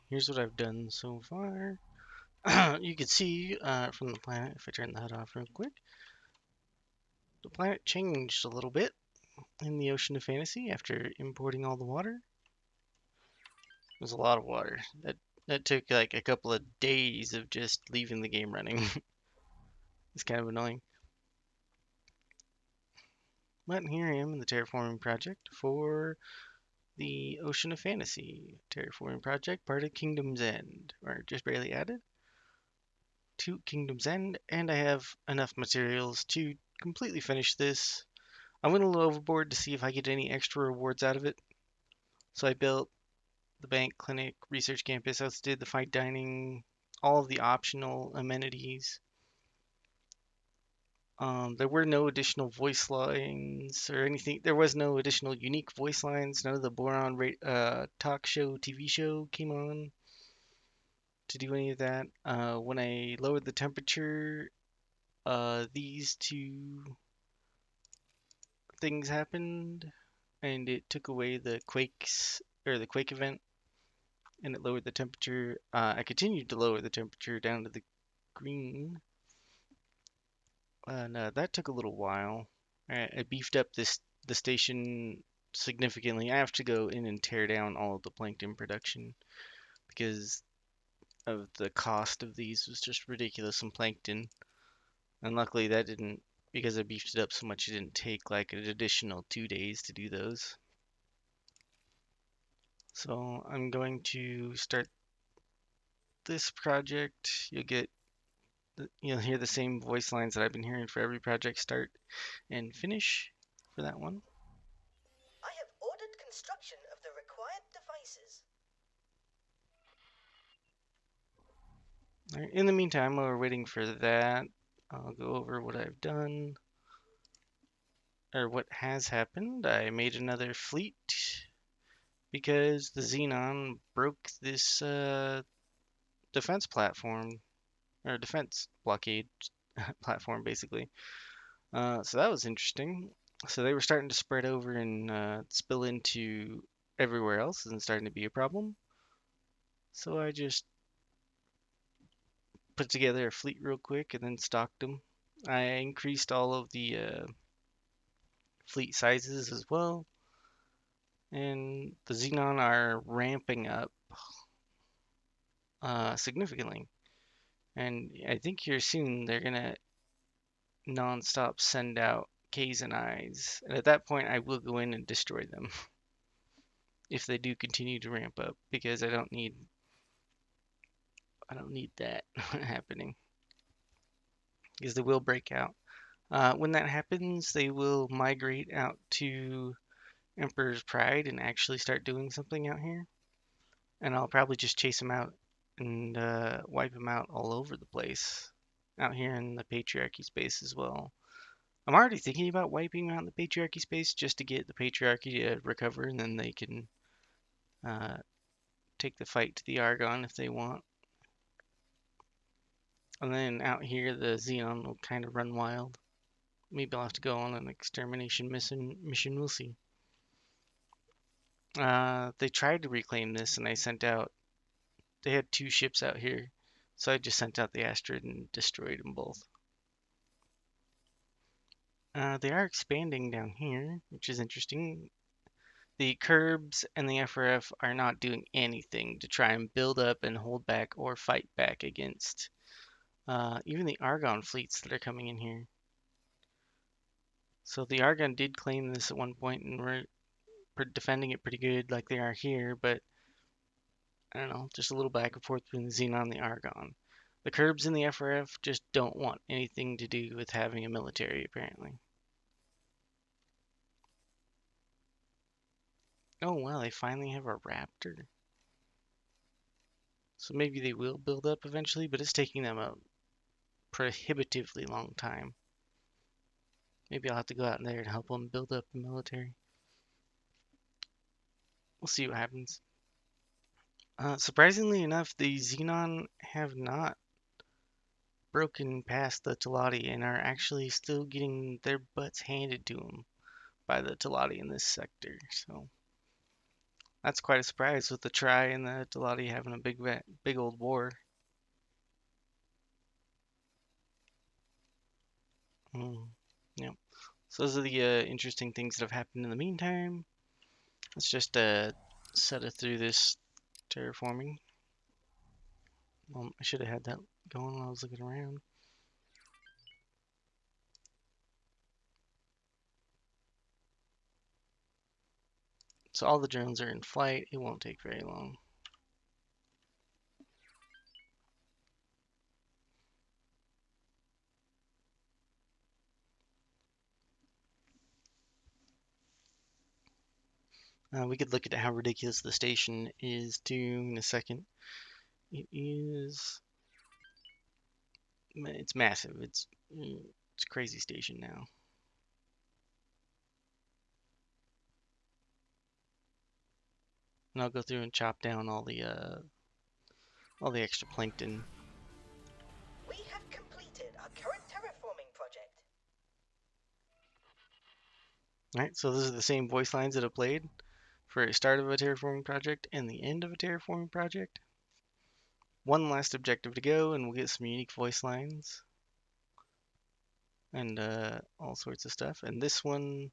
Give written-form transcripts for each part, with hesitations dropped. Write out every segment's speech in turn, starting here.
Here's what I've done so far. You can see from the planet, if I turn the HUD off real quick, the planet changed a little bit in the Ocean of Fantasy after importing all the water. There's a lot of water. That took like a couple of days of just leaving the game running. It's kind of annoying. But here I am in the Terraforming project for the Ocean of Fantasy Terraforming project, part of Kingdom's End, or just barely added to Kingdom's End, and I have enough materials to completely finish this. I went a little overboard to see if I get any extra rewards out of it. So I built the bank, clinic, research campus, did the fine dining, all of the optional amenities. There were no additional voice lines or anything. There was no additional unique voice lines. None of the Boron talk show, TV show came on to do any of that. When I lowered the temperature, these two things happened, and it took away the quakes or the quake event, and it lowered the temperature. I continued to lower the temperature down to the green, and that took a little while. I beefed up the station significantly. I have to go in and tear down all of the plankton production because of the cost of these was just ridiculous in plankton. And luckily that didn't, because I beefed it up so much, it didn't take like an additional 2 days to do those. So I'm going to start this project. You'll hear the same voice lines that I've been hearing for every project start and finish for that one. I have ordered construction of the required devices. All right, in the meantime, while we're waiting for that, I'll go over what I've done or what has happened. I made another fleet because the Xenon broke this defense platform or defense blockade platform basically. So that was interesting. So they were starting to spread over and spill into everywhere else and starting to be a problem. So I just put together a fleet real quick and then stocked them. I increased all of the fleet sizes as well, and the Xenon are ramping up significantly. And I think here soon they're gonna non-stop send out K's and I's, and at that point I will go in and destroy them if they do continue to ramp up because I don't need that happening because they will break out. When that happens, they will migrate out to Emperor's Pride and actually start doing something out here. And I'll probably just chase them out and wipe them out all over the place out here in the Patriarchy space as well. I'm already thinking about wiping out the Patriarchy space just to get the Patriarchy to recover, and then they can uh, take the fight to the Argon if they want. And then out here, the Xenon will kind of run wild. Maybe I'll have to go on an extermination mission. We'll see. They tried to reclaim this, and I sent out. They had two ships out here, so I just sent out the Astrid and destroyed them both. They are expanding down here, which is interesting. The Curbs and the FRF are not doing anything to try and build up and hold back or fight back against even the Argon fleets that are coming in here. So the Argon did claim this at one point and were defending it pretty good like they are here, but I don't know, just a little back and forth between the Xenon and the Argon. The Curbs and the FRF just don't want anything to do with having a military, apparently. Oh wow, they finally have a Raptor. So maybe they will build up eventually, but it's taking them a prohibitively long time. Maybe I'll have to go out in there and help them build up the military. We'll see what happens. Surprisingly enough, the Xenon have not broken past the Teladi and are actually still getting their butts handed to them by the Teladi in this sector. So That's quite a surprise with the Tri and the Delati having a big old war. Mm, yep. So those are the interesting things that have happened in the meantime. Let's just set it through this terraforming. I should have had that going while I was looking around. So all the drones are in flight. It won't take very long. We could look at how ridiculous the station is too in a second. It's massive. It's a crazy station now. And I'll go through and chop down all the extra plankton. We have completed our current terraforming project. All right, so those are the same voice lines that I played for a start of a terraforming project and the end of a terraforming project. One last objective to go, and we'll get some unique voice lines and all sorts of stuff. And this one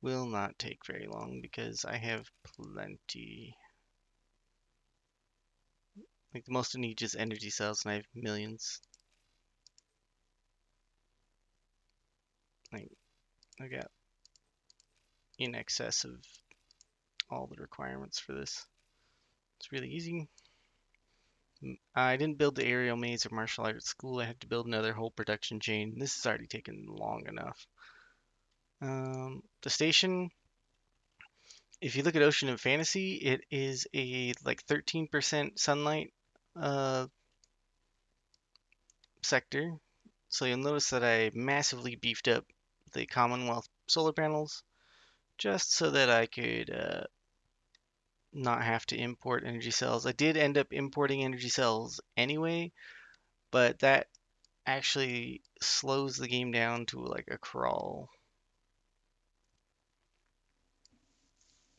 will not take very long because I have plenty. Like the most I need is energy cells, and I have millions. Like I got in excess of all the requirements for this. It's really easy. I didn't build the aerial maze or martial arts school. I have to build another whole production chain. This has already taken long enough. The station, if you look at Ocean of Fantasy, it is a like 13% sunlight uh, sector. So you'll notice that I massively beefed up the Commonwealth solar panels just so that I could not have to import energy cells. I did end up importing energy cells anyway, but that actually slows the game down to like a crawl.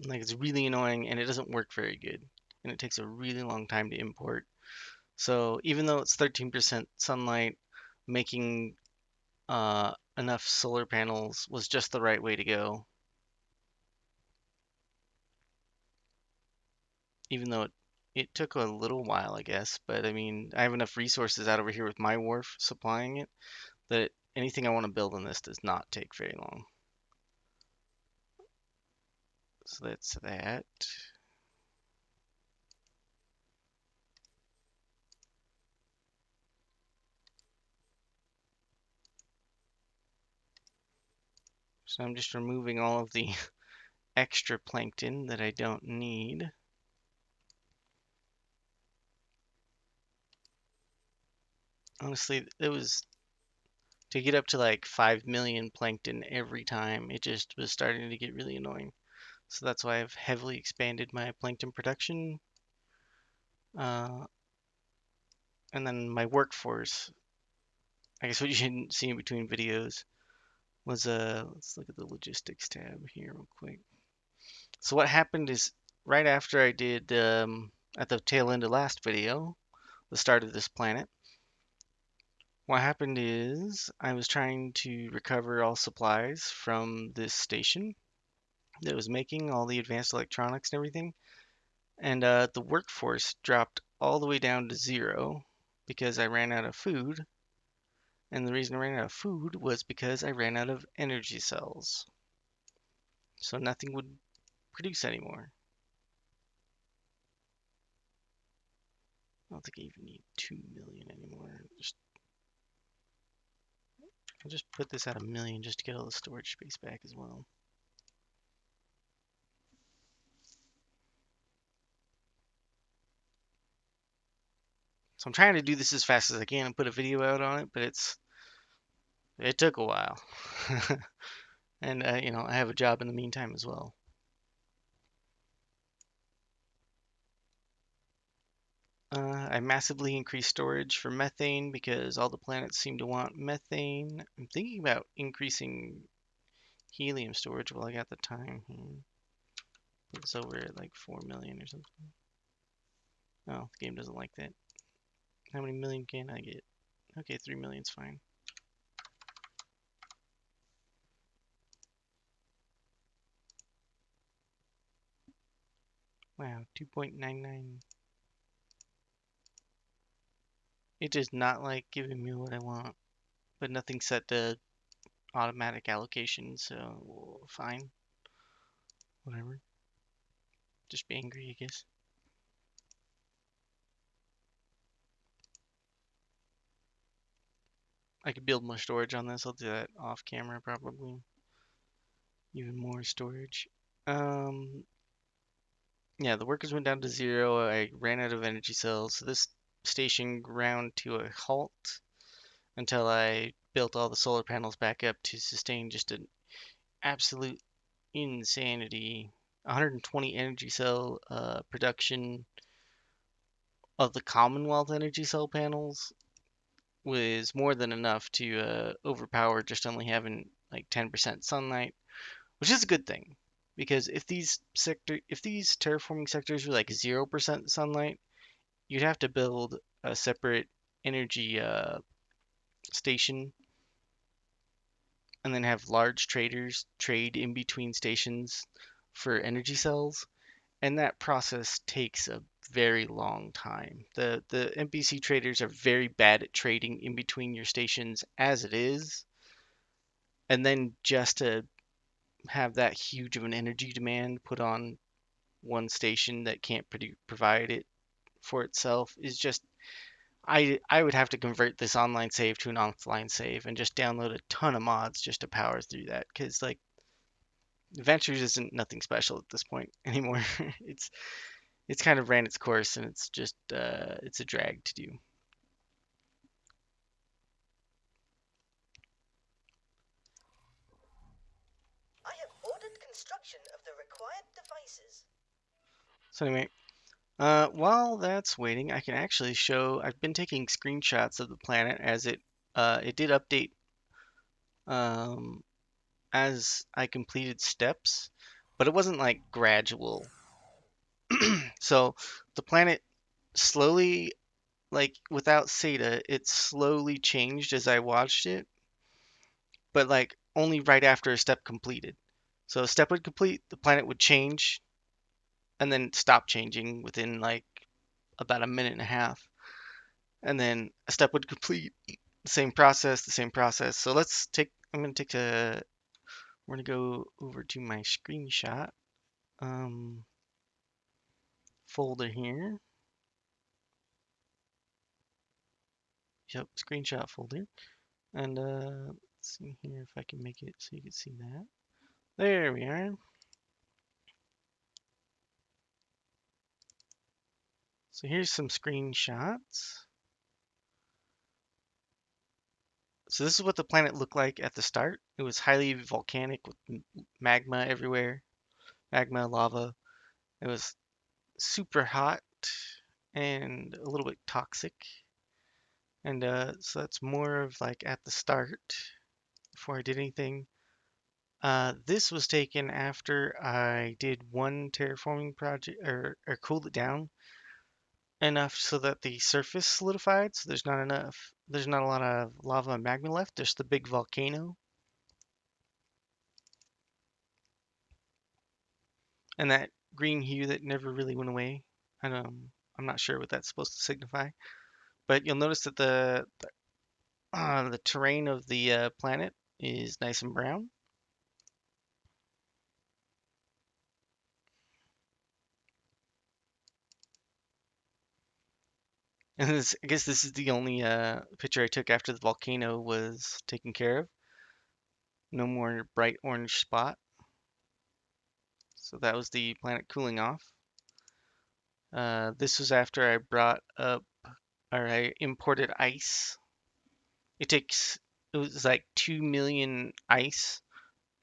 Like it's really annoying and it doesn't work very good. And it takes a really long time to import. So even though it's 13% sunlight, making enough solar panels was just the right way to go. Even though it took a little while, I guess. But I mean, I have enough resources out over here with my wharf supplying it that anything I want to build on this does not take very long. So that's that. So I'm just removing all of the extra plankton that I don't need. Honestly, it was to get up to like 5 million plankton every time. It just was starting to get really annoying. So that's why I've heavily expanded my plankton production. Uh, and then my workforce. I guess what you shouldn't see in between videos was let's look at the logistics tab here real quick. So what happened is right after I did at the tail end of last video, the start of this planet, what happened is I was trying to recover all supplies from this station that was making all the advanced electronics and everything, and the workforce dropped all the way down to 0 because I ran out of food. And the reason I ran out of food was because I ran out of energy cells. So nothing would produce anymore. I don't think I even need 2 million anymore. I'll just put this at 1 million just to get all the storage space back as well. So I'm trying to do this as fast as I can and put a video out on it, but it took a while. And I have a job in the meantime as well. I massively increased storage for methane because all the planets seem to want methane. I'm thinking about increasing helium storage while I got the time here. Put this over at like 4 million or something. Oh, the game doesn't like that. How many million can I get? Okay, 3 million's fine. Wow, 2.99. It does not like giving me what I want, but nothing's set to automatic allocation, so fine. Whatever. Just be angry, I guess. I could build more storage on this. I'll do that off camera probably. Even more storage. Um, yeah, the workers went down to 0. I ran out of energy cells, so this station ground to a halt until I built all the solar panels back up to sustain just an absolute insanity. 120 energy cell production of the Commonwealth energy cell panels was more than enough to overpower just only having like 10% sunlight, which is a good thing because if these terraforming sectors were like 0% sunlight, you'd have to build a separate energy station and then have large traders trade in between stations for energy cells, and that process takes a very long time. The NPC traders are very bad at trading in between your stations as it is, and then just to have that huge of an energy demand put on one station that can't provide it for itself is just I would have to convert this online save to an offline save and just download a ton of mods just to power through that because like Adventures isn't nothing special at this point anymore. it's kind of ran its course and it's just it's a drag to do. I have ordered construction of the required devices. So anyway, while that's waiting, I can actually show I've been taking screenshots of the planet as it did update um, as I completed steps, but it wasn't like gradual. So the planet slowly, like without SETA, it slowly changed as I watched it, but like only right after a step completed. So a step would complete, the planet would change, and then stop changing within like about a minute and a half. And then a step would complete, the same process, the same process. So I'm gonna take a, we're gonna go over to my screenshot um, folder here. Yep, screenshot folder. And let's see here if I can make it so you can see that. There we are. So here's some screenshots. So this is what the planet looked like at the start. It was highly volcanic with magma everywhere, magma, lava. It was super hot and a little bit toxic. And so that's more of like at the start before I did anything. This was taken after I did one terraforming project or cooled it down enough so that the surface solidified. So there's not a lot of lava and magma left. There's the big volcano. And that green hue that never really went away. I'm not sure what that's supposed to signify, but you'll notice that the terrain of the planet is nice and brown. And I guess this is the only picture I took after the volcano was taken care of. No more bright orange spot. So that was the planet cooling off. This was after I brought up or I imported ice. It was like 2 million ice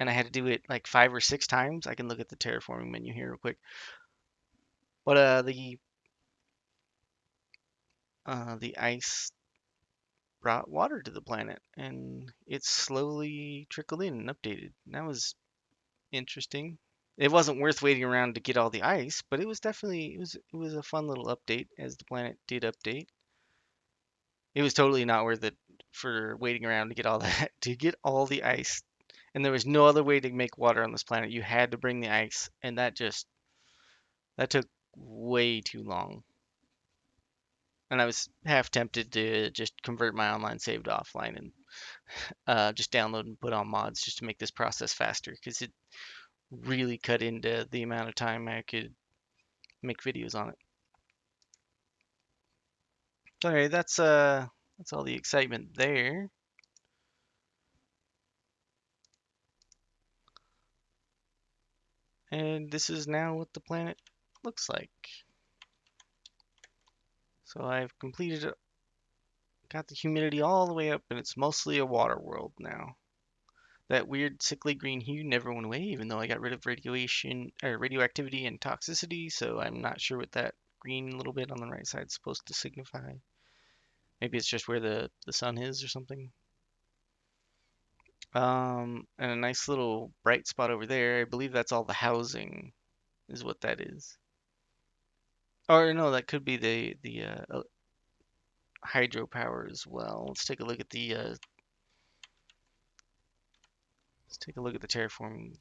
and I had to do it like 5 or 6 times. I can look at the terraforming menu here real quick. But the ice brought water to the planet, and it slowly trickled in and updated. And that was interesting. It wasn't worth waiting around to get all the ice, but it was definitely it was a fun little update as the planet did update. It was totally not worth it for waiting around to get all that to get all the ice. And there was no other way to make water on this planet. You had to bring the ice, and that took way too long. And I was half tempted to just convert my online save to offline and just download and put on mods just to make this process faster because it really cut into the amount of time I could make videos on it. Okay, that's all the excitement there. And this is now what the planet looks like. So I've completed it, got the humidity all the way up, and it's mostly a water world now. That weird sickly green hue never went away, even though I got rid of radiation or radioactivity and toxicity, so I'm not sure what that green little bit on the right side is supposed to signify. Maybe it's just where the sun is or something. And a nice little bright spot over there. I believe that's all the housing, is what that is. Or no, that could be the hydropower as well. Let's take a look at the terraforming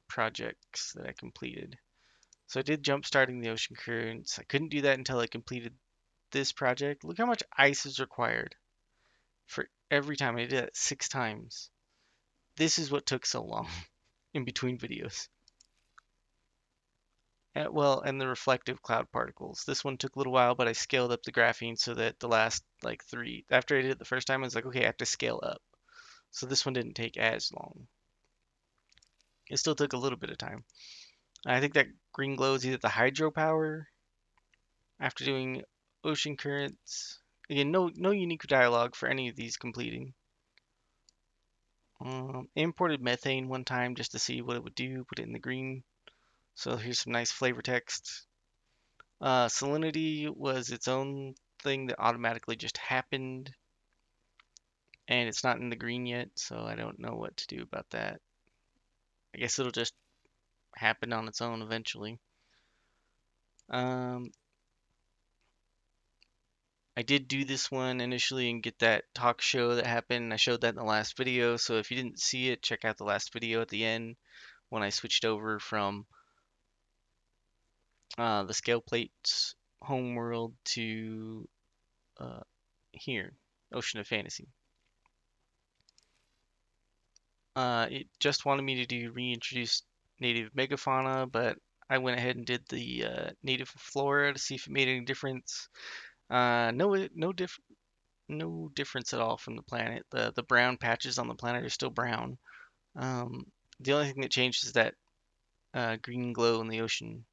projects that I completed. So I did jump starting the ocean currents. I couldn't do that until I completed this project. Look how much ice is required for every time. I did it 6 times. This is what took so long in between videos. Well, and the reflective cloud particles. This one took a little while, but I scaled up the graphene so that the last like three, after I did it the first time, I was like, okay, I have to scale up. So this one didn't take as long. It still took a little bit of time. I think that green glow is either the hydropower after doing ocean currents. Again, no unique dialogue for any of these completing. Imported methane one time just to see what it would do. Put it in the green. So here's some nice flavor text. Salinity was its own thing that automatically just happened, and it's not in the green yet, so I don't know what to do about that. I guess it'll just happen on its own eventually. Um, I did do this one initially and get that talk show that happened. I showed that in the last video, so if you didn't see it, check out the last video at the end when I switched over from the scale plates homeworld to uh, here, Ocean of Fantasy. It just wanted me to do reintroduce native megafauna, but I went ahead and did the native flora to see if it made any difference. No difference at all from the planet. The brown patches on the planet are still brown. Um, the only thing that changed is that green glow in the ocean,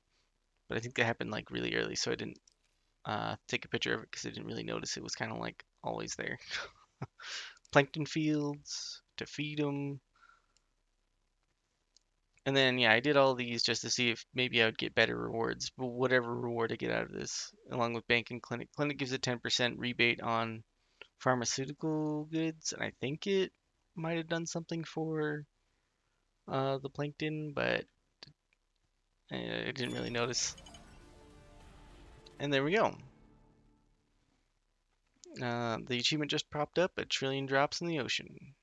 but I think that happened like really early, so I didn't take a picture of it because I didn't really notice it was kind of like always there. Plankton fields to feed them. And then, yeah, I did all these just to see if maybe I would get better rewards. But whatever reward I get out of this, along with bank and clinic. Clinic gives a 10% rebate on pharmaceutical goods, and I think it might have done something for the plankton, but I didn't really notice. And there we go. The achievement just popped up, a trillion drops in the ocean.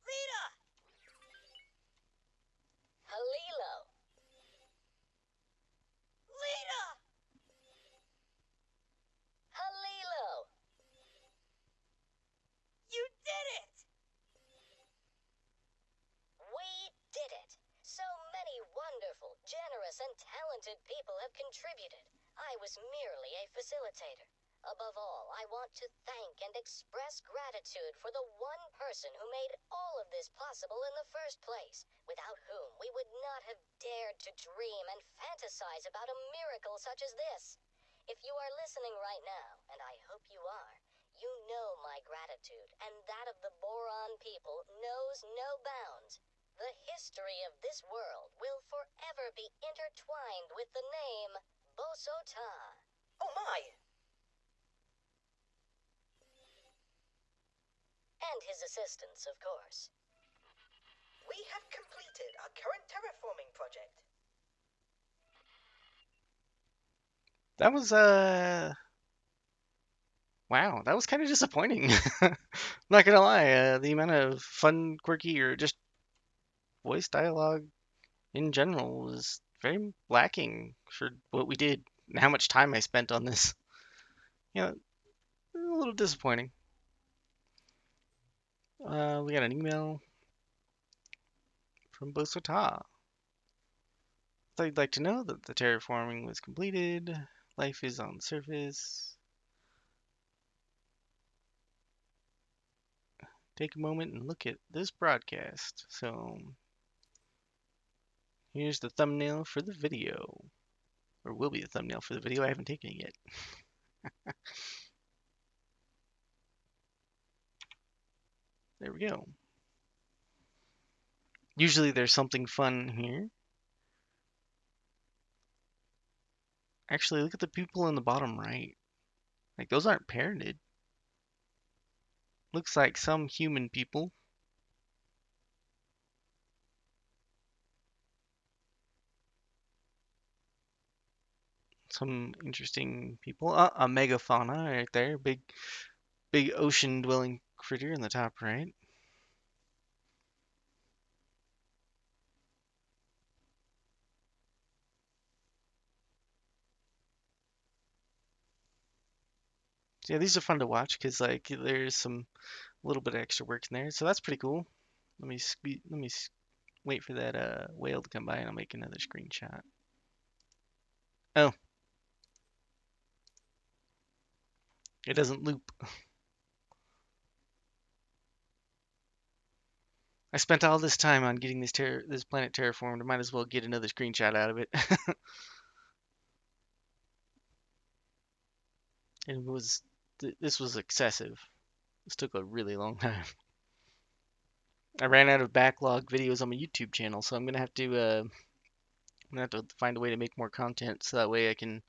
Lita! Halilo! Lita! Halilo! You did it! We did it! So many wonderful, generous, and talented people have contributed. I was merely a facilitator. Above all, I want to thank and express gratitude for the one person who made all of this possible in the first place, without whom we would not have dared to dream and fantasize about a miracle such as this. If you are listening right now, and I hope you are, you know my gratitude, and that of the Boron people knows no bounds. The history of this world will forever be intertwined with the name Bosota. Oh my! And his assistants, of course. We project. That was wow, that was kind of disappointing. Not gonna lie, the amount of fun, quirky, or just voice dialogue in general was very lacking for what we did and how much time I spent on this. You know, a little disappointing. We got an email from Bosota. They'd like to know that the terraforming was completed. Life is on the surface. Take a moment and look at this broadcast. So here's the thumbnail for the video, or will be the thumbnail for the video. I haven't taken it yet. There we go. Usually there's something fun here. Actually, look at the people in the bottom right. Like, those aren't parented. Looks like some human people. Some interesting people. A megafauna right there. Big ocean dwelling critter in the top right. So yeah, these are fun to watch because like there's some a little bit of extra work in there. So that's pretty cool. Let me wait for that whale to come by and I'll make another screenshot. Oh, it doesn't loop. I spent all this time on getting this planet terraformed. I might as well get another screenshot out of it. It was this was excessive. This took a really long time. I ran out of backlog videos on my YouTube channel, so I'm gonna have to find a way to make more content so that way I can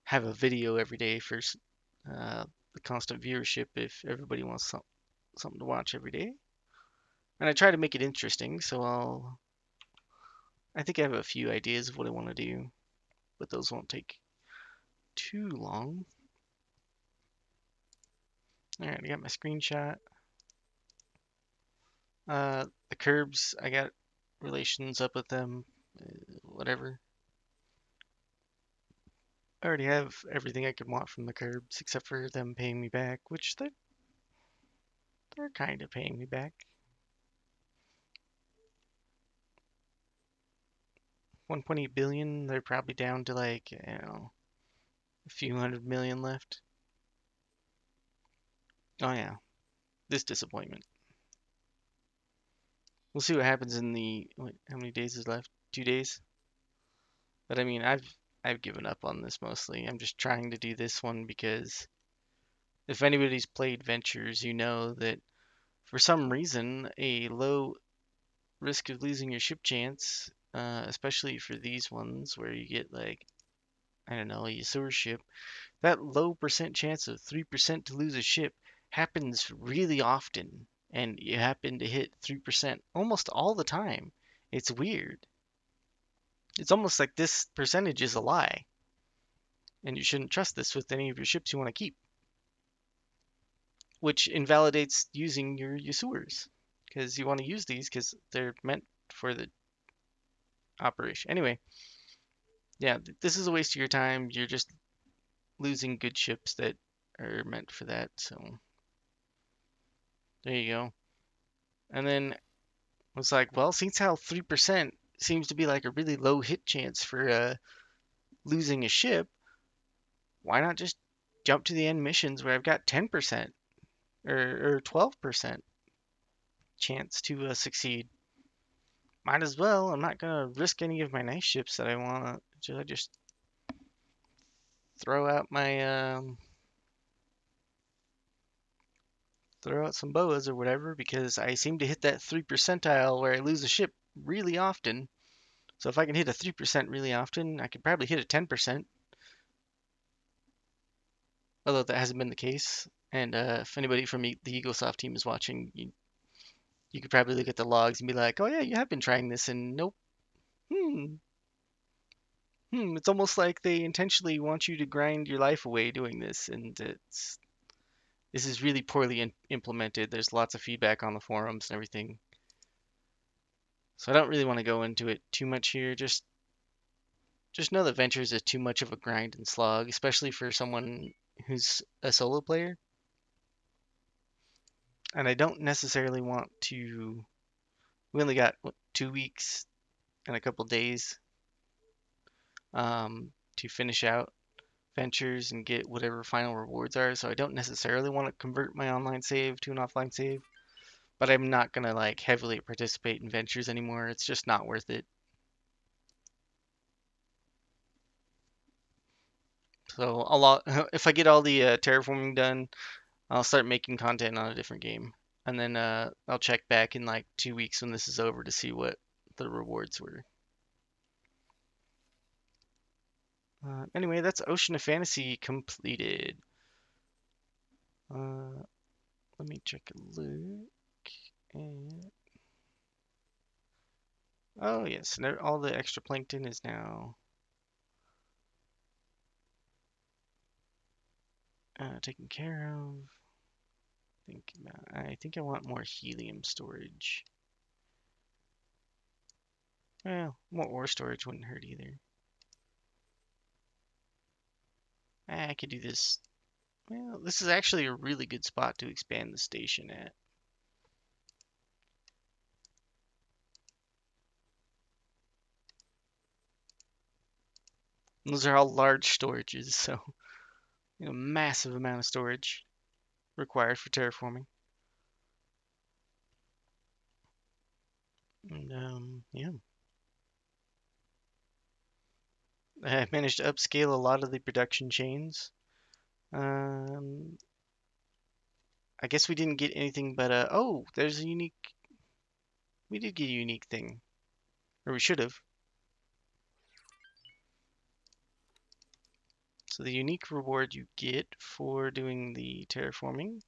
have a video every day for the constant viewership if everybody wants something to watch every day. And I try to make it interesting, so I think I have a few ideas of what I want to do, but those won't take too long. All right, I got my screenshot. The curbs, I got relations up with them, whatever. I already have everything I could want from the curbs except for them paying me back, which they're kind of paying me back. 1.8 billion, they're probably down to like, a few 100 million left. Oh yeah, this disappointment. We'll see what happens in how many days is left? 2 days? But I mean, I've given up on this mostly. I'm just trying to do this one because if anybody's played Ventures, you know that for some reason, a low risk of losing your ship chance, especially for these ones where you get like, I don't know, a sewer ship, that low percent chance of 3% to lose a ship happens really often. And you happen to hit 3% almost all the time. It's weird. It's almost like this percentage is a lie. And you shouldn't trust this with any of your ships you want to keep, which invalidates using your sewers because you want to use these because they're meant for the operation. Anyway, yeah, this is a waste of your time. You're just losing good ships that are meant for that. So there you go. And then I was like, well, since how 3% seems to be like a really low hit chance for losing a ship, why not just jump to the end missions where I've got 10% or 12% chance to succeed? Might as well. I'm not gonna risk any of my nice ships that I want. I just throw out my throw out some boas or whatever because I seem to hit that 3 percentile where I lose a ship really often. So if I can hit a 3% really often, I could probably hit a 10%. Although that hasn't been the case. And if anybody from the EgoSoft team is watching, you could probably look at the logs and be like, "Oh yeah, you have been trying this," and nope. Hmm. It's almost like they intentionally want you to grind your life away doing this, and this is really poorly implemented. There's lots of feedback on the forums and everything. So I don't really want to go into it too much here. Just know that Ventures is too much of a grind and slog, especially for someone who's a solo player. And I don't necessarily want to. We only got 2 weeks and a couple days to finish out Ventures and get whatever final rewards are. So I don't necessarily want to convert my online save to an offline save. But I'm not gonna like heavily participate in Ventures anymore. It's just not worth it. So a lot. If I get all the terraforming done, I'll start making content on a different game, and then I'll check back in like 2 weeks when this is over to see what the rewards were. Anyway, that's Ocean of Fantasy completed. Uh, let me check a look. And... Oh yes, all the extra plankton is now taken care of. I think I want more helium storage. Well, more ore storage wouldn't hurt either. I could do this. Well, this is actually a really good spot to expand the station at. Those are all large storages, so massive amount of storage required for terraforming. And yeah, I managed to upscale a lot of the production chains. Um, I guess we didn't get anything but oh, there's a unique. We did get a unique thing, or we should have. So the unique reward you get for doing the terraforming,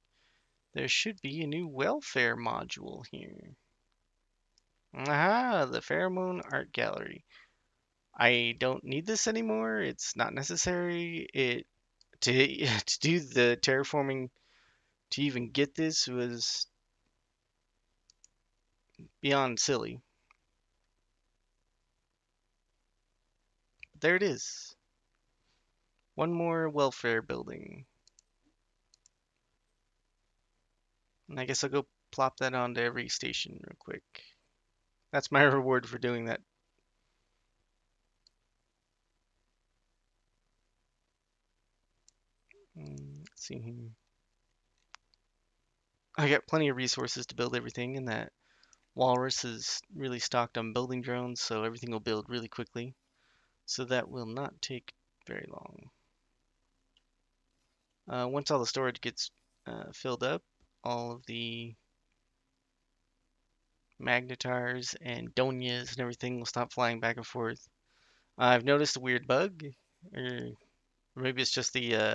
there should be a new welfare module here. Aha, the Pheromone Art Gallery. I don't need this anymore. It's not necessary. It to to do the terraforming to even get this was beyond silly. There it is. One more welfare building. And I guess I'll go plop that onto every station real quick. That's my reward for doing that. Let's see here. I got plenty of resources to build everything, and that Walrus is really stocked on building drones, so everything will build really quickly. So that will not take very long. Once all the storage gets filled up, all of the magnetars and donias and everything will stop flying back and forth. I've noticed a weird bug, or maybe it's just maybe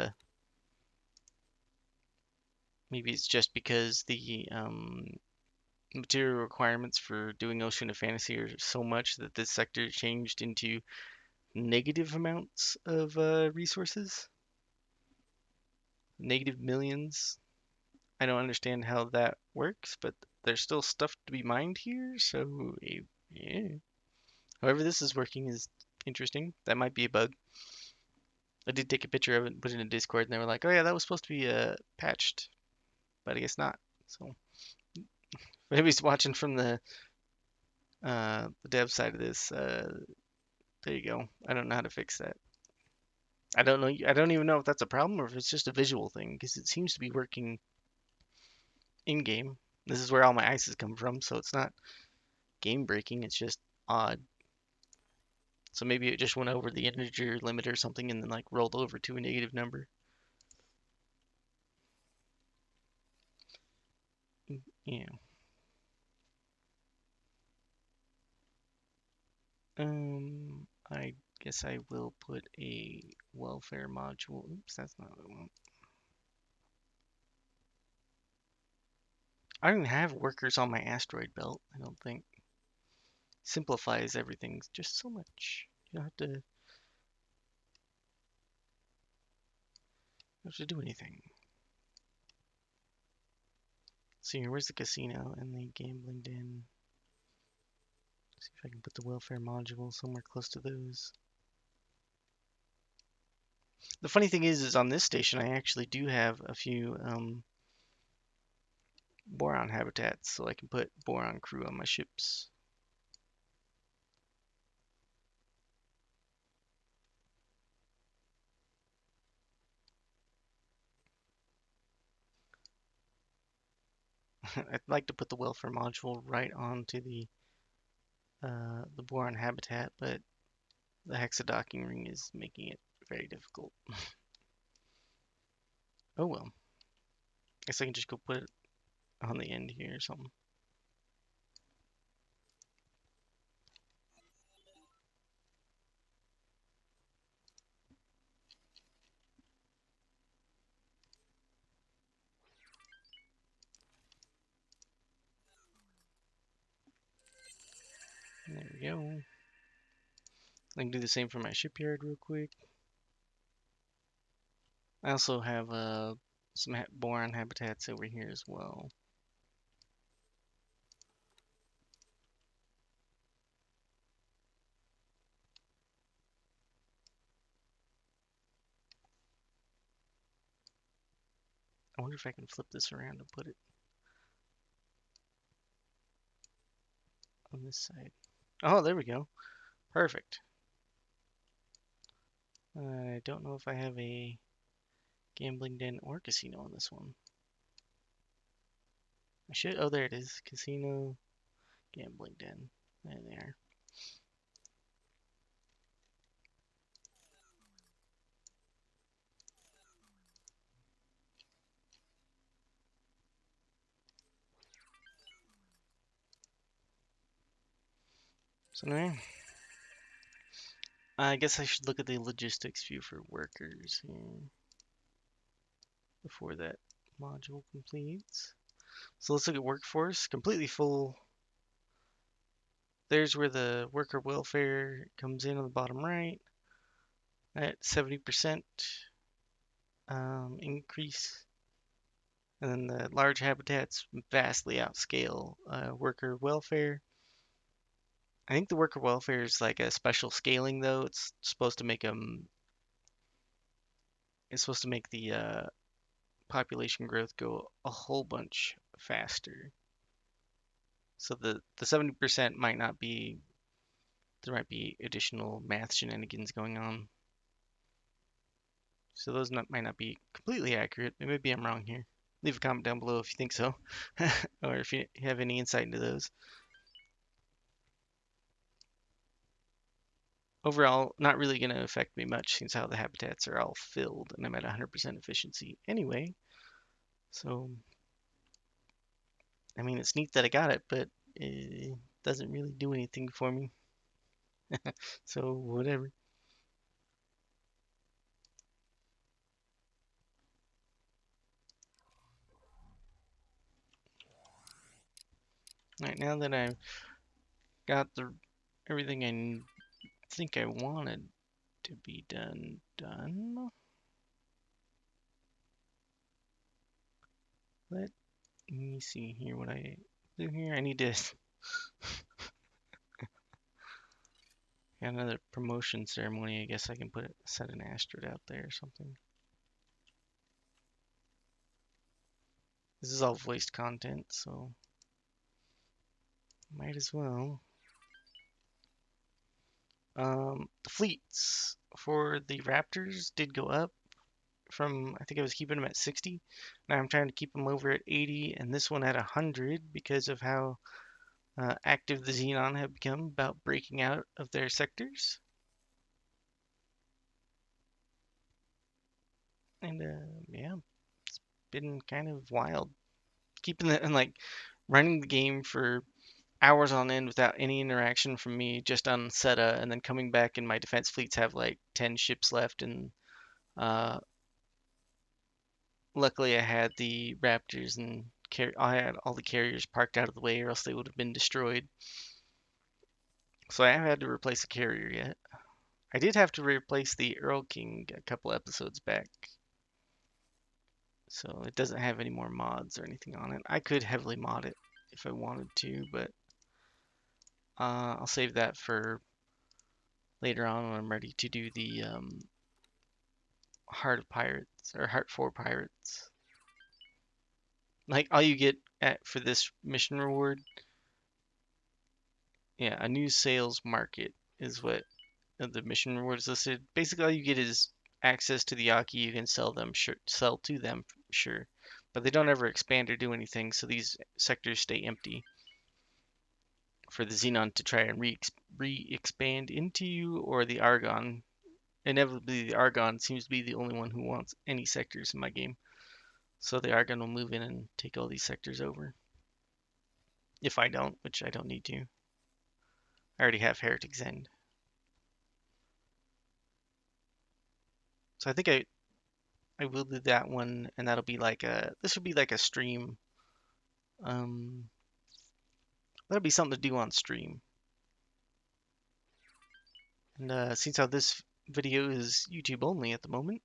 it's just because the material requirements for doing Ocean of Fantasy are so much that this sector changed into negative amounts of resources, negative millions. I don't understand how that works, but there's still stuff to be mined here, so yeah. However, this is working is interesting. That might be a bug. I did take a picture of it and put it in Discord, and they were like, "Oh yeah, that was supposed to be patched, but I guess not." So maybe it's watching from the dev side of this. There you go. I don't know how to fix that. I don't know. I don't even know if that's a problem or if it's just a visual thing because it seems to be working in game. This is where all my ices come from, so it's not game breaking. It's just odd. So maybe it just went over the integer limit or something and then like rolled over to a negative number. Yeah. I guess I will put a welfare module. Oops, that's not what I want. I don't even have workers on my asteroid belt, I don't think. simplifies everything just so much. You don't have to do anything. So here, where's the casino and the gambling den? See if I can put the welfare module somewhere close to those. The funny thing is on this station, I actually do have a few boron habitats, so I can put boron crew on my ships. I'd like to put the welfare module right onto the boron habitat, but the hexadocking ring is making it very difficult. Oh well. Guess I can just go put it on the end here or something. There we go. I can do the same for my shipyard real quick. I also have some boron habitats over here as well. I wonder if I can flip this around and put it on this side. Oh, there we go. Perfect. I don't know if I have a gambling den or casino on this one. I should. Oh, there it is. Casino, gambling den. There they are. So now, I guess I should look at the logistics view for workers here before that module completes. So let's look at workforce. Completely full. There's where the worker welfare comes in on the bottom right at 70% increase. And then the large habitats vastly outscale worker welfare. I think the worker welfare is like a special scaling though. It's supposed to make them. It's supposed to make the population growth go a whole bunch faster. So the 70% might not be. There might be additional math shenanigans going on. So those might not be completely accurate. Maybe I'm wrong here. Leave a comment down below if you think so, or if you have any insight into those. Overall, not really going to affect me much since how the habitats are all filled and I'm at 100% efficiency anyway. So, I mean, it's neat that I got it, but it doesn't really do anything for me. So, whatever. All right, now that I've got the everything I think I wanted to be done. Let me see here what I do here. I need to another promotion ceremony. I guess I can set an asterisk out there or something. This is all voiced content, so might as well. The fleets for the Raptors did go up from, I think I was keeping them at 60. Now I'm trying to keep them over at 80, and this one at 100 because of how active the Xenon have become about breaking out of their sectors. And yeah, it's been kind of wild. Keeping the and like running the game for hours on end without any interaction from me just on SETA, and then coming back and my defense fleets have like 10 ships left, and uh, luckily I had the Raptors and I had all the carriers parked out of the way, or else they would have been destroyed. So I haven't had to replace a carrier yet. I did have to replace the Earl King a couple episodes back. So it doesn't have any more mods or anything on it. I could heavily mod it if I wanted to, but I'll save that for later on when I'm ready to do the Heart of Pirates or Heart 4 Pirates. Like all you get for this mission reward, yeah, a new sales market is what the mission reward is listed. Basically, all you get is access to the Yaki. You can sell to them, sure, but they don't ever expand or do anything. So these sectors stay empty for the Xenon to try and re-expand into, or the Argon. Inevitably, the Argon seems to be the only one who wants any sectors in my game. So the Argon will move in and take all these sectors over. If I don't, which I don't need to. I already have Heretic's End. So I think I will do that one, and that'll be like this will be like a stream. Um, that'll be something to do on stream. And since how this video is YouTube only at the moment,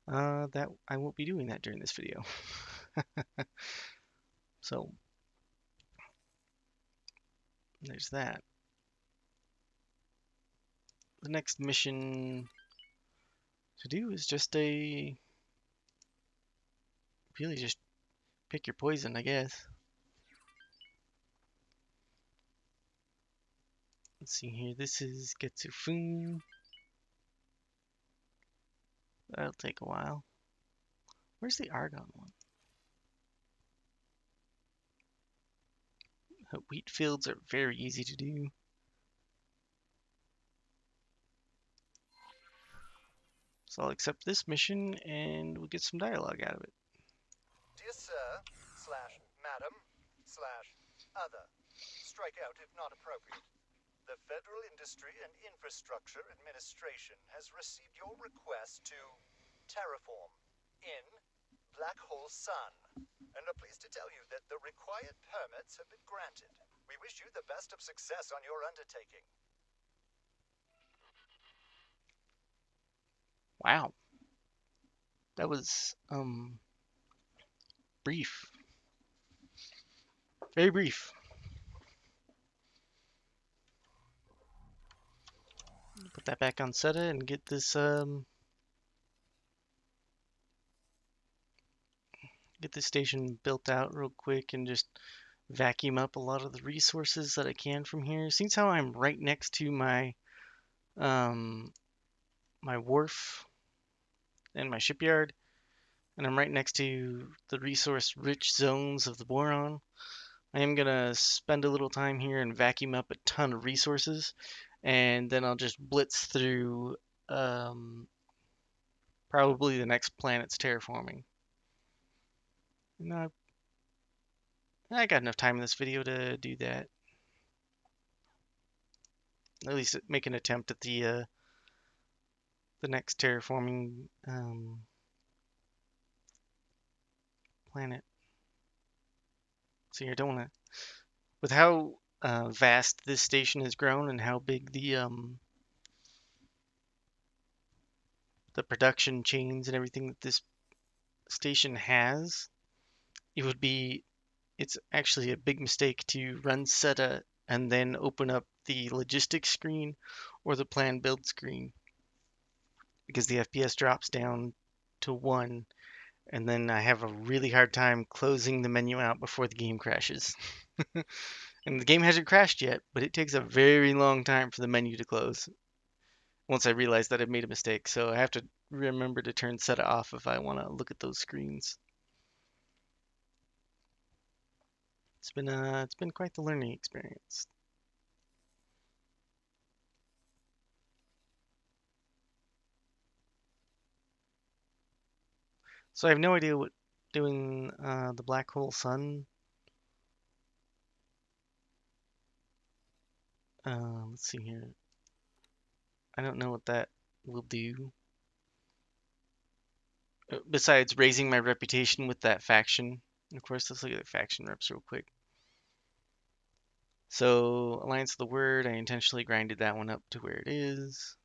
that I won't be doing that during this video. So there's that. The next mission to do is just really just pick your poison, I guess. Let's see here. This is Getsufun. That'll take a while. Where's the Argon one? Wheat fields are very easy to do. So I'll accept this mission and we'll get some dialogue out of it. Dear Sir, Madam, Other. Strike out if not appropriate. The Federal Industry and Infrastructure Administration has received your request to terraform in Black Hole Sun, and are pleased to tell you that the required permits have been granted. We wish you the best of success on your undertaking. Wow. That was brief. Very brief. Put that back on SETA and get this station built out real quick and just vacuum up a lot of the resources that I can from here. Since how I'm right next to my my wharf and my shipyard, and I'm right next to the resource rich zones of the boron, I am gonna spend a little time here and vacuum up a ton of resources, and then I'll just blitz through probably the next planet's terraforming. No, I got enough time in this video to do that. At least make an attempt at the next terraforming planet. So I don't want to. With how vast this station has grown and how big the production chains and everything that this station has, it would be it's actually a big mistake to run SETA and then open up the logistics screen or the plan build screen because the FPS drops down to 1 and then I have a really hard time closing the menu out before the game crashes. And the game hasn't crashed yet, but it takes a very long time for the menu to close once I realize that I've made a mistake. So I have to remember to turn SETA off if I want to look at those screens. It's been quite the learning experience. So I have no idea what doing the black hole sun. Let's see here. I don't know what that will do. Besides raising my reputation with that faction. Of course, let's look at the faction reps real quick. So Alliance of the Word, I intentionally grinded that one up to where it is.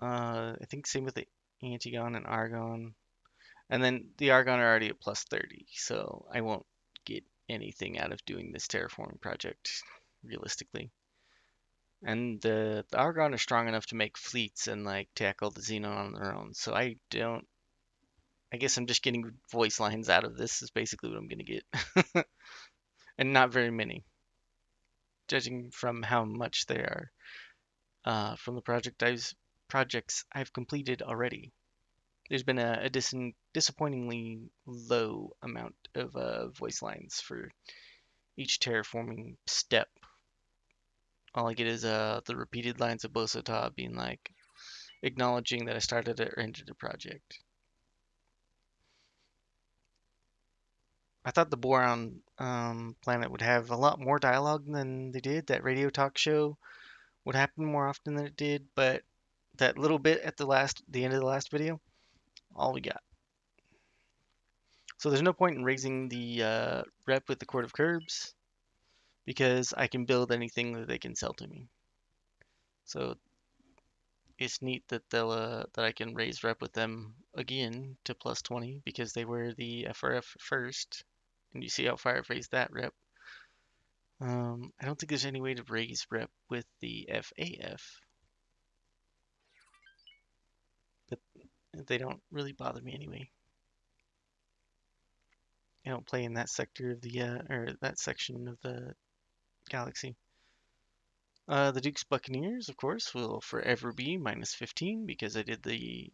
I think same with the Antigon and Argon. And then the Argon are already at plus 30, so I won't get anything out of doing this terraforming project, realistically. And the Argon are strong enough to make fleets and like tackle the Xenon on their own. So I don't. I guess I'm just getting voice lines out of this. Is basically what I'm gonna get, and not very many, judging from how much they are from the projects I've completed already. There's been a disappointingly low amount of voice lines for each terraforming step. All I get is the repeated lines of Bosota being like acknowledging that I started or ended a project. I thought the Boron planet would have a lot more dialogue than they did. That radio talk show would happen more often than it did, but that little bit at the end of the last video, all we got. So there's no point in raising the rep with the Court of Curbs because I can build anything that they can sell to me. So it's neat that that I can raise rep with them again to plus 20 because they were the FRF first, and you see how far I've raised that rep. I don't think there's any way to raise rep with the FAF, but they don't really bother me anyway. I don't play in that sector of the or that section of the galaxy. The Duke's Buccaneers, of course, will forever be minus 15 because I did the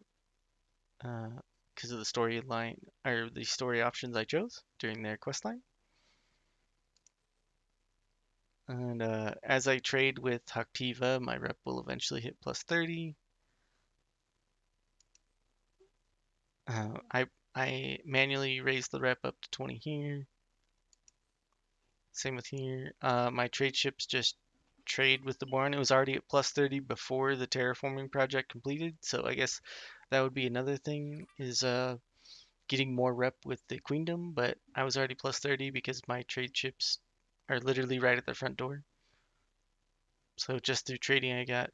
because of the storyline or the story options I chose during their quest line. And as I trade with Haktiva, my rep will eventually hit plus 30. Uh, I I manually raise the rep up to 20 here. Same with here. My trade ships just trade with the Born. It was already at plus 30 before the terraforming project completed, so I guess that would be another thing is getting more rep with the Queendom, but I was already plus 30 because my trade ships are literally right at the front door. So just through trading, I got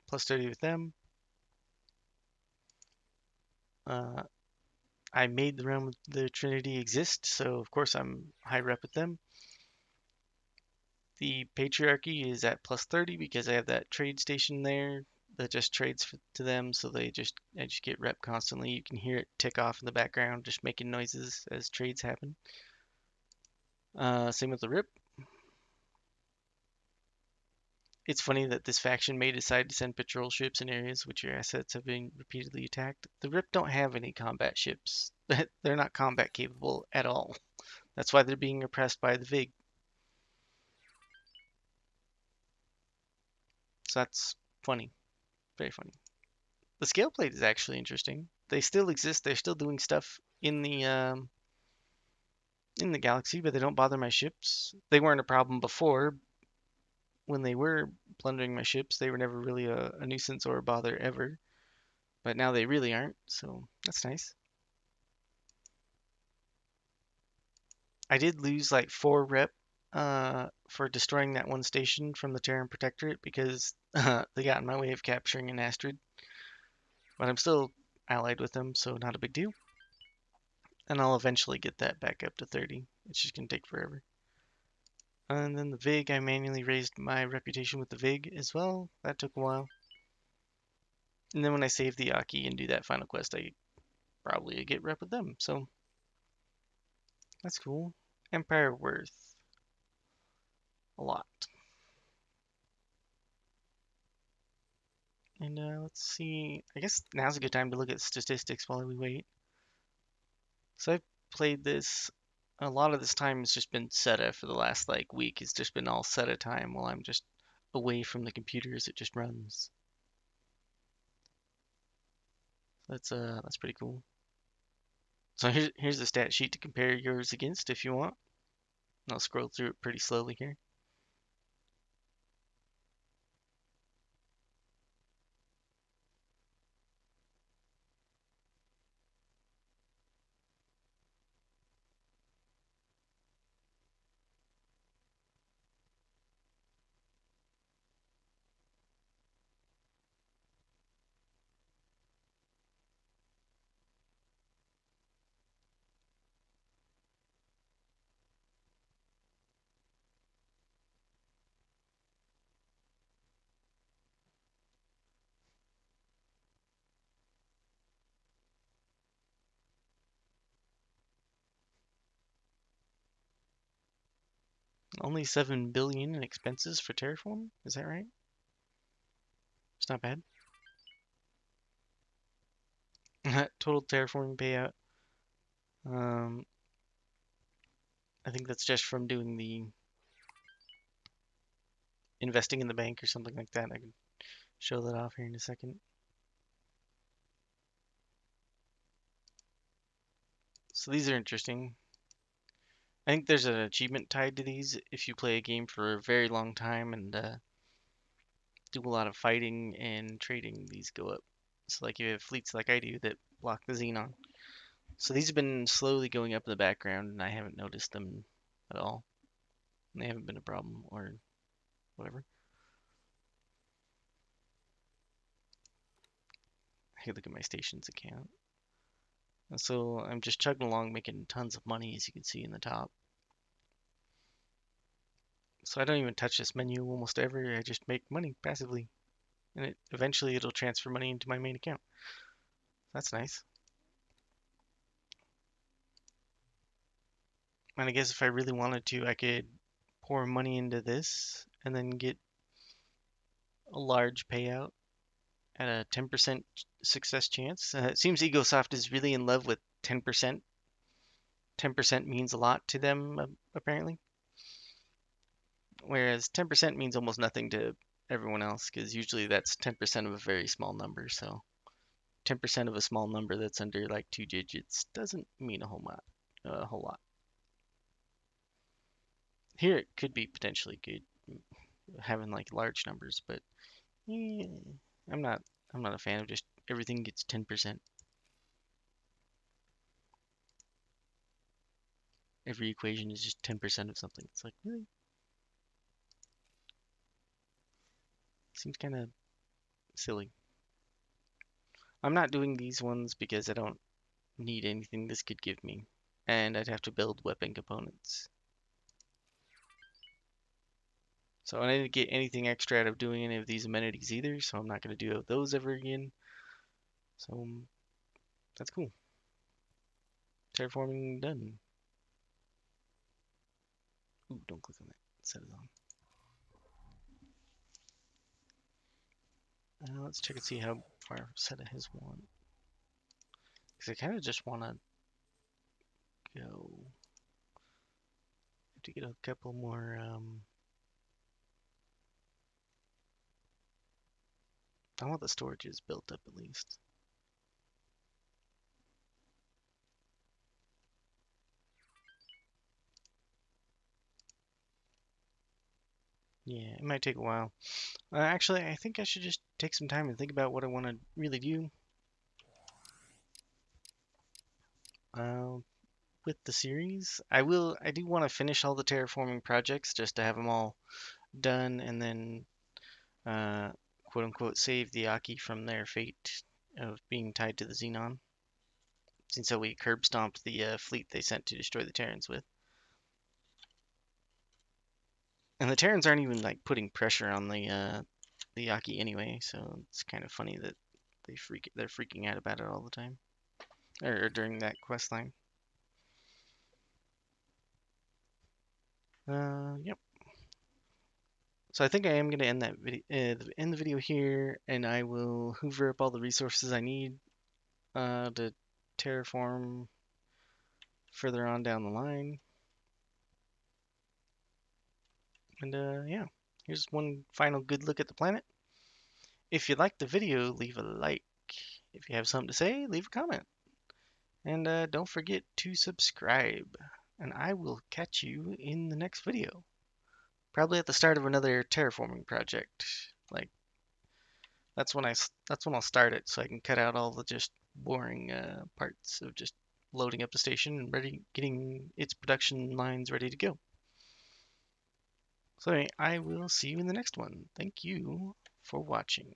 plus 30 with them. Uh, I made the realm of the Trinity exist, so of course I'm high rep with them. The Patriarchy is at plus 30 because I have that trade station there that just trades to them, so I just get rep constantly. You can hear it tick off in the background, just making noises as trades happen. Same with the Rip. It's funny that this faction may decide to send patrol ships in areas which your assets have been repeatedly attacked. The Rip don't have any combat ships. They're not combat capable at all. That's why they're being oppressed by the VIG. So that's funny. Very funny. The scale plate is actually interesting. They still exist. They're still doing stuff in the galaxy, but they don't bother my ships. They weren't a problem before when they were plundering my ships. They were never really a nuisance or a bother ever, but now they really aren't. So that's nice. I did lose like 4 rep for destroying that one station from the Terran Protectorate because they got in my way of capturing an asteroid. But I'm still allied with them, so not a big deal. And I'll eventually get that back up to 30. It's just gonna take forever. And then the VIG, I manually raised my reputation with the VIG as well. That took a while. And then when I save the Aki and do that final quest, I probably get rep with them. So that's cool. Empire worth a lot. And let's see. I guess now's a good time to look at statistics while we wait. So I've played this. A lot of this time has just been SETA for the last like week. It's just been all SETA time while I'm just away from the computers. It just runs. That's pretty cool. So here's the stat sheet to compare yours against if you want. I'll scroll through it pretty slowly here. Only 7 billion in expenses for Terraform? Is that right? It's not bad. Total Terraforming payout. Um, I think that's just from doing the investing in the bank or something like that. I can show that off here in a second. So these are interesting. I think there's an achievement tied to these. If you play a game for a very long time and do a lot of fighting and trading, these go up. So like you have fleets like I do that block the xenon. So these have been slowly going up in the background, and I haven't noticed them at all. And they haven't been a problem or whatever. I could look at my stations account. So I'm just chugging along, making tons of money, as you can see in the top. So I don't even touch this menu almost ever. I just make money passively, and eventually it'll transfer money into my main account. That's nice. And I guess if I really wanted to, I could pour money into this and then get a large payout at a 10% success chance. It seems Egosoft is really in love with 10%. 10% means a lot to them, apparently. Whereas 10% means almost nothing to everyone else, because usually that's 10% of a very small number. So 10% of a small number that's under like 2 digits doesn't mean a whole lot. Here it could be potentially good, having like large numbers, but eh, I'm not I'm not a fan of just everything gets 10%. Every equation is just 10% of something. It's like, really? Seems kind of silly. I'm not doing these ones because I don't need anything this could give me, and I'd have to build weapon components. So I didn't get anything extra out of doing any of these amenities either, so I'm not going to do those ever again. So that's cool. Terraforming done. Ooh, don't click on that. Set it on. Let's check and see how far SETA has won. Because I kind of just want to go. Have to get a couple more. I want the storages built up at least. Yeah, it might take a while. Actually, I think I should just take some time and think about what I want to really do uh, with the series. I do want to finish all the terraforming projects just to have them all done and then uh, quote unquote save the Aki from their fate of being tied to the Xenon. Since so we curb stomped the fleet they sent to destroy the Terrans with. And the Terrans aren't even like putting pressure on the Yaki anyway, so it's kind of funny that they're freaking out about it all the time, or during that quest line. Yep. So I think I am gonna end that video, end the video here, and I will hoover up all the resources I need to terraform further on down the line. And yeah, here's one final good look at the planet. If you liked the video, leave a like. If you have something to say, leave a comment. And don't forget to subscribe. And I will catch you in the next video. Probably at the start of another terraforming project. Like that's when I'll start it, so I can cut out all the just boring parts of just loading up the station and getting its production lines ready to go. So anyway, I will see you in the next one. Thank you for watching.